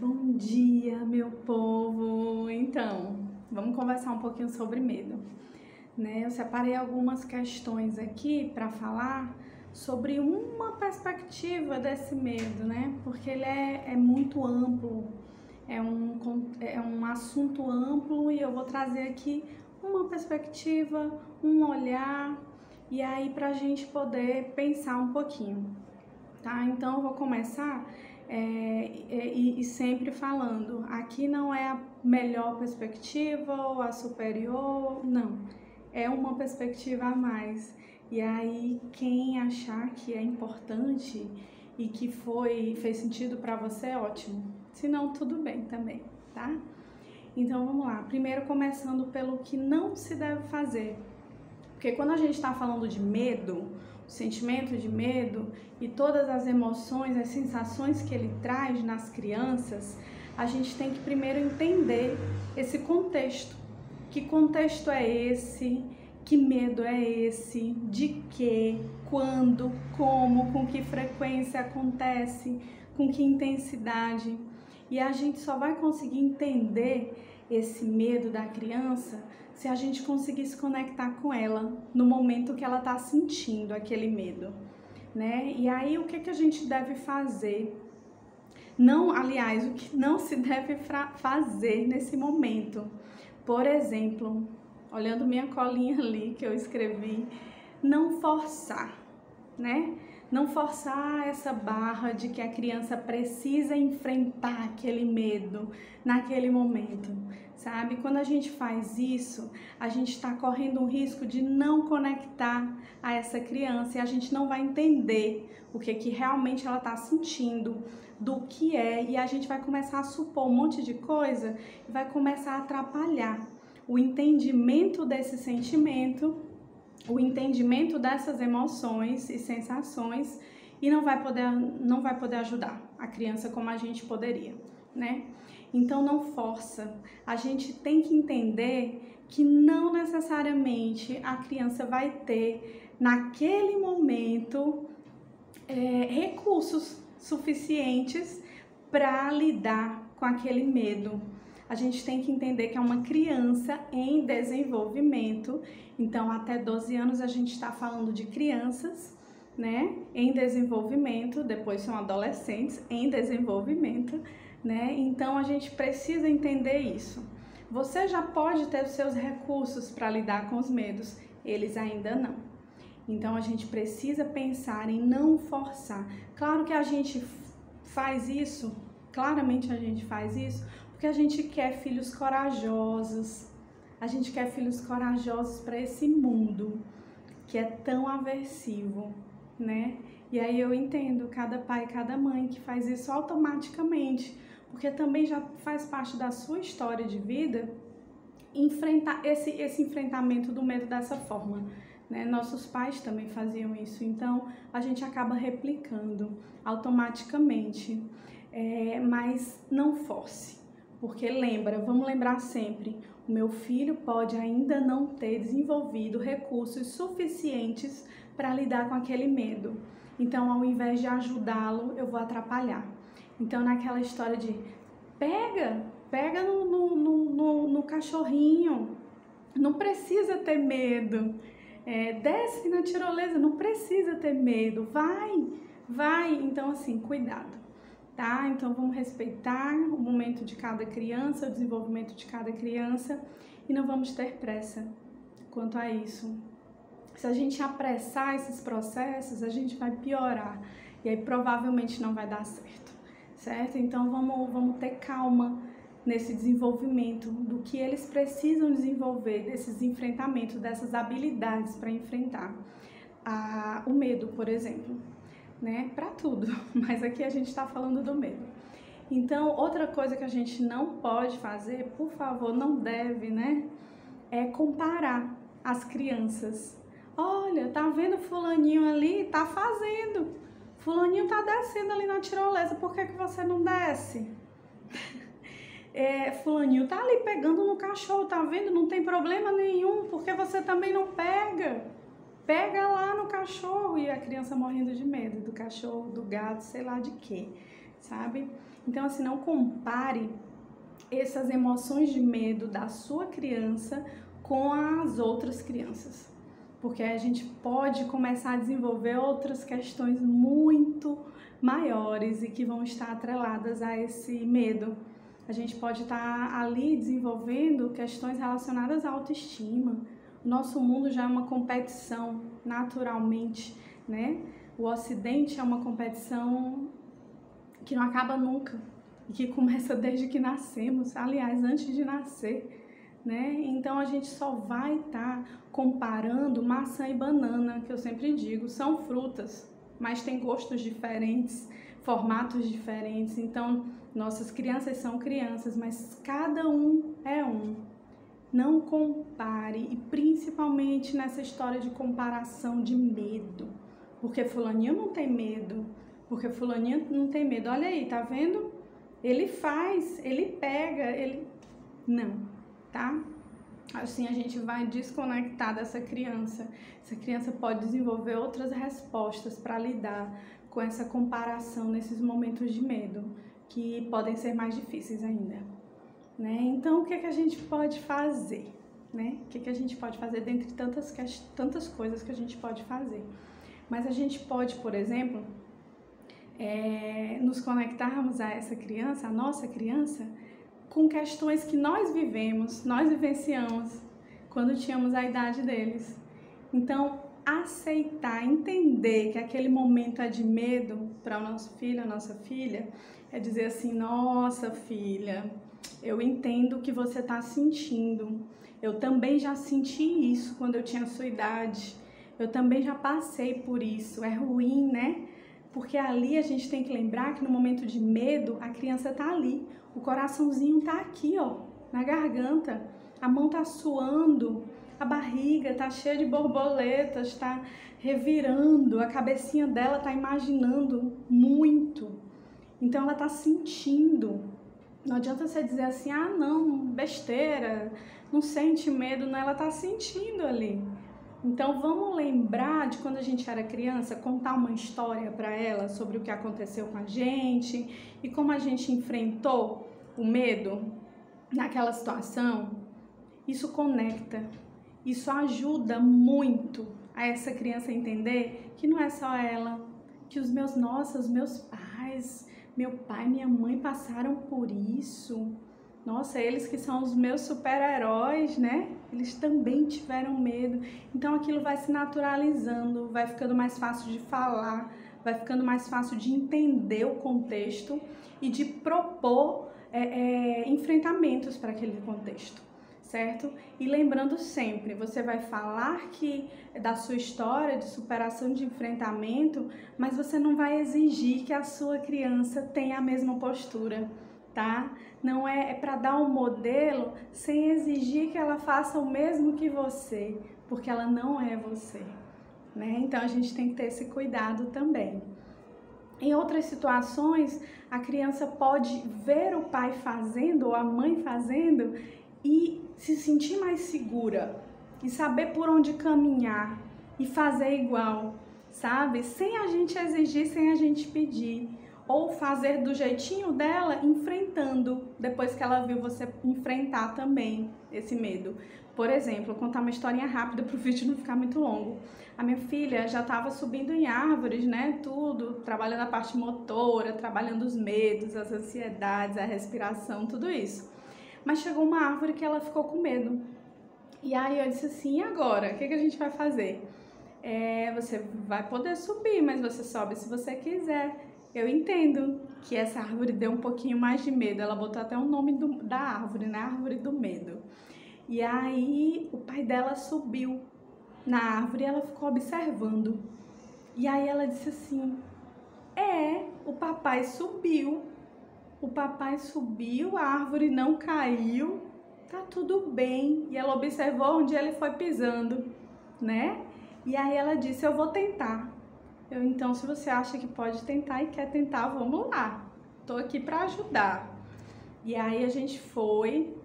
Bom dia, meu povo! Então, vamos conversar um pouquinho sobre medo, né? Eu separei algumas questões aqui para falar sobre uma perspectiva desse medo, né? Porque ele é muito amplo, é um assunto amplo e eu vou trazer aqui uma perspectiva, um olhar, e aí para a gente poder pensar um pouquinho, tá? Então eu vou começar e sempre falando, aqui não é a melhor perspectiva ou a superior, não, é uma perspectiva a mais. E aí quem achar que é importante e que fez sentido para você, ótimo. Se não, tudo bem também, tá? Então vamos lá. Primeiro começando pelo que não se deve fazer. Porque quando a gente está falando de medo, o sentimento de medo e todas as emoções, as sensações que ele traz nas crianças, a gente tem que primeiro entender esse contexto. Que contexto é esse? Que medo é esse? De quê? Quando? Como? Com que frequência acontece? Com que intensidade? E a gente só vai conseguir entender esse medo da criança se a gente conseguir se conectar com ela no momento que ela está sentindo aquele medo, né? E aí o que a gente deve fazer? Não, aliás, o que não se deve fazer nesse momento? Por exemplo, olhando minha colinha ali que eu escrevi, não forçar, né? Não forçar essa barra de que a criança precisa enfrentar aquele medo naquele momento, sabe? Quando a gente faz isso, a gente está correndo um risco de não conectar a essa criança e a gente não vai entender o que realmente ela está sentindo, do que é, e a gente vai começar a supor um monte de coisa e vai começar a atrapalhar o entendimento desse sentimento, o entendimento dessas emoções e sensações, e não vai poder ajudar a criança como a gente poderia, né? Então não força. A gente tem que entender que não necessariamente a criança vai ter naquele momento recursos suficientes para lidar com aquele medo. A gente tem que entender que é uma criança em desenvolvimento, então até 12 anos a gente está falando de crianças, né, em desenvolvimento, depois são adolescentes em desenvolvimento, né, então a gente precisa entender isso. Você já pode ter os seus recursos para lidar com os medos, eles ainda não. Então a gente precisa pensar em não forçar. Claro que a gente faz isso, claramente a gente faz isso, porque a gente quer filhos corajosos. A gente quer filhos corajosos para esse mundo que é tão aversivo, né? E aí eu entendo cada pai, cada mãe que faz isso automaticamente, porque também já faz parte da sua história de vida enfrentar esse enfrentamento do medo dessa forma, né? Nossos pais também faziam isso, então a gente acaba replicando automaticamente, mas não force, porque vamos lembrar sempre, o meu filho pode ainda não ter desenvolvido recursos suficientes para lidar com aquele medo, então ao invés de ajudá-lo, eu vou atrapalhar. Então naquela história de pega no cachorrinho, não precisa ter medo, desce na tirolesa, não precisa ter medo, vai, então assim, cuidado, tá? Então vamos respeitar o momento de cada criança, o desenvolvimento de cada criança e não vamos ter pressa quanto a isso. Se a gente apressar esses processos, a gente vai piorar e aí provavelmente não vai dar certo? Então vamos ter calma nesse desenvolvimento do que eles precisam desenvolver, desses enfrentamentos, dessas habilidades para enfrentar o medo, por exemplo, né? Para tudo, mas aqui a gente está falando do medo. Então, outra coisa que a gente não pode fazer, por favor, não deve, né? É comparar as crianças. Olha, tá vendo fulaninho ali? Tá fazendo. Fulaninho tá descendo ali na tirolesa, por que você não desce? Fulaninho tá ali pegando no cachorro, tá vendo? Não tem problema nenhum, porque você também não pega. Pega lá no cachorro, e a criança morrendo de medo do cachorro, do gato, sei lá de quê, sabe? Então, assim, não compare essas emoções de medo da sua criança com as outras crianças, porque a gente pode começar a desenvolver outras questões muito maiores e que vão estar atreladas a esse medo. A gente pode estar ali desenvolvendo questões relacionadas à autoestima. O nosso mundo já é uma competição naturalmente, né? O Ocidente é uma competição que não acaba nunca e que começa desde que nascemos, aliás, antes de nascer, né? Então a gente só vai estar comparando maçã e banana, que eu sempre digo, são frutas, mas têm gostos diferentes, formatos diferentes. Então, nossas crianças são crianças, mas cada um é um. Não compare, e principalmente nessa história de comparação de medo, porque fulaninho não tem medo, porque fulaninho não tem medo. Olha aí, tá vendo? Ele faz, ele pega, ele... Não, tá? Assim a gente vai desconectar dessa criança. Essa criança pode desenvolver outras respostas para lidar com essa comparação nesses momentos de medo, que podem ser mais difíceis ainda, né? Então, o que é que a gente pode fazer, né? O que é que a gente pode fazer dentre tantas coisas que a gente pode fazer? Mas a gente pode, por exemplo, nos conectarmos a essa criança, a nossa criança, com questões que nós vivemos, nós vivenciamos quando tínhamos a idade deles. Então, aceitar, entender que aquele momento é de medo para o nosso filho, a nossa filha, é dizer assim: nossa filha, eu entendo o que você está sentindo. Eu também já senti isso quando eu tinha a sua idade. Eu também já passei por isso. É ruim, né? Porque ali a gente tem que lembrar que no momento de medo, a criança tá ali. O coraçãozinho tá aqui, ó, na garganta. A mão tá suando, a barriga tá cheia de borboletas, tá revirando, a cabecinha dela tá imaginando muito. Então ela tá sentindo. Não adianta você dizer assim: ah, não, besteira, não sente medo, não, ela tá sentindo ali. Então vamos lembrar de quando a gente era criança, contar uma história para ela sobre o que aconteceu com a gente e como a gente enfrentou o medo naquela situação. Isso conecta, isso ajuda muito a essa criança a entender que não é só ela, que os meus pais, meu pai, minha mãe passaram por isso. Nossa, eles que são os meus super-heróis, né? Eles também tiveram medo. Então aquilo vai se naturalizando, vai ficando mais fácil de falar, vai ficando mais fácil de entender o contexto e de propor enfrentamentos para aquele contexto, certo? E lembrando sempre, você vai falar da sua história de superação, de enfrentamento, mas você não vai exigir que a sua criança tenha a mesma postura, tá? Não é para dar um modelo sem exigir que ela faça o mesmo que você, porque ela não é você, né? Então a gente tem que ter esse cuidado também. Em outras situações, a criança pode ver o pai fazendo ou a mãe fazendo e se sentir mais segura e saber por onde caminhar e fazer igual, sabe? Sem a gente exigir, sem a gente pedir. Ou fazer do jeitinho dela, enfrentando, depois que ela viu você enfrentar também esse medo. Por exemplo, vou contar uma historinha rápida para o vídeo não ficar muito longo. A minha filha já estava subindo em árvores, né, tudo, trabalhando a parte motora, trabalhando os medos, as ansiedades, a respiração, tudo isso. Mas chegou uma árvore que ela ficou com medo. E aí eu disse assim: e agora? O que a gente vai fazer? Você vai poder subir, mas você sobe se você quiser. Eu entendo que essa árvore deu um pouquinho mais de medo. Ela botou até o nome da árvore, né? Árvore do medo. E aí o pai dela subiu na árvore e ela ficou observando. E aí ela disse assim: o papai subiu. O papai subiu, a árvore não caiu, tá tudo bem. E ela observou onde ele foi pisando, né? E aí ela disse: eu vou tentar. Então, se você acha que pode tentar e quer tentar, vamos lá. Tô aqui para ajudar. E aí a gente foi,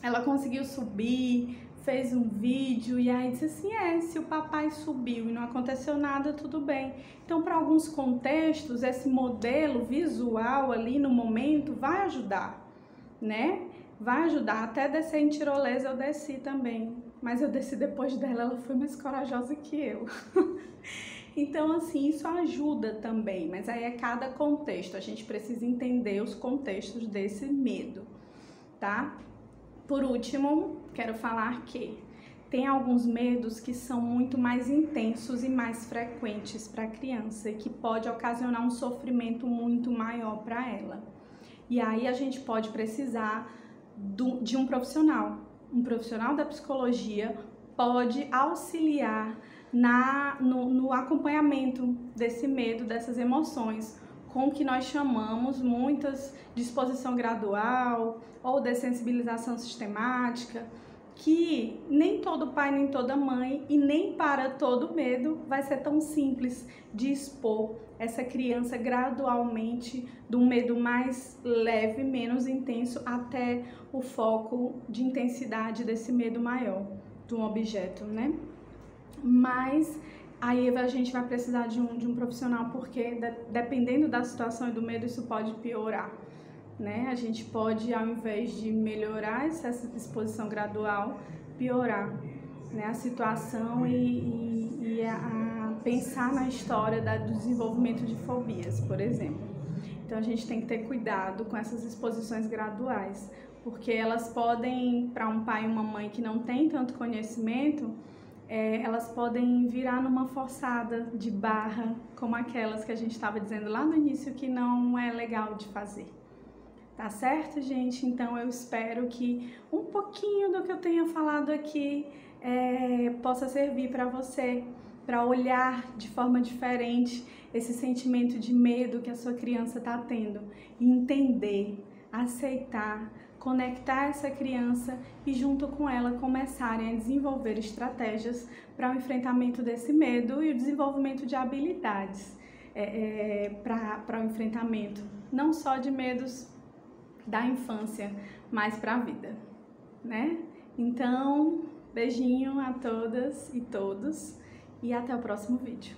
ela conseguiu subir, fez um vídeo e aí disse assim, se o papai subiu e não aconteceu nada, tudo bem. Então, para alguns contextos, esse modelo visual ali no momento vai ajudar, né? Vai ajudar. Até descer em tirolesa eu desci também, mas eu desci depois dela, ela foi mais corajosa que eu. Então, assim, isso ajuda também, mas aí é cada contexto, a gente precisa entender os contextos desse medo, tá? Por último, quero falar que tem alguns medos que são muito mais intensos e mais frequentes para a criança e que pode ocasionar um sofrimento muito maior para ela. E aí a gente pode precisar de um profissional. Um profissional da psicologia pode auxiliar no acompanhamento desse medo, dessas emoções, com o que nós chamamos muitas de exposição gradual ou dessensibilização sistemática, que nem todo pai, nem toda mãe e nem para todo medo vai ser tão simples de expor essa criança gradualmente de um medo mais leve, menos intenso, até o foco de intensidade desse medo maior de um objeto, né? Mas aí a gente vai precisar de um profissional, porque dependendo da situação e do medo, isso pode piorar, né? A gente pode, ao invés de melhorar essa exposição gradual, piorar, né, a situação e pensar na história do desenvolvimento de fobias, por exemplo. Então a gente tem que ter cuidado com essas exposições graduais, porque elas podem, para um pai e uma mãe que não tem tanto conhecimento, elas podem virar numa forçada de barra, como aquelas que a gente estava dizendo lá no início, que não é legal de fazer. Tá certo, gente? Então eu espero que um pouquinho do que eu tenha falado aqui possa servir para você, para olhar de forma diferente esse sentimento de medo que a sua criança está tendo, e entender, aceitar, conectar essa criança e junto com ela começarem a desenvolver estratégias para o enfrentamento desse medo e o desenvolvimento de habilidades para o enfrentamento, não só de medos da infância, mas para a vida, né? Então, beijinho a todas e todos e até o próximo vídeo.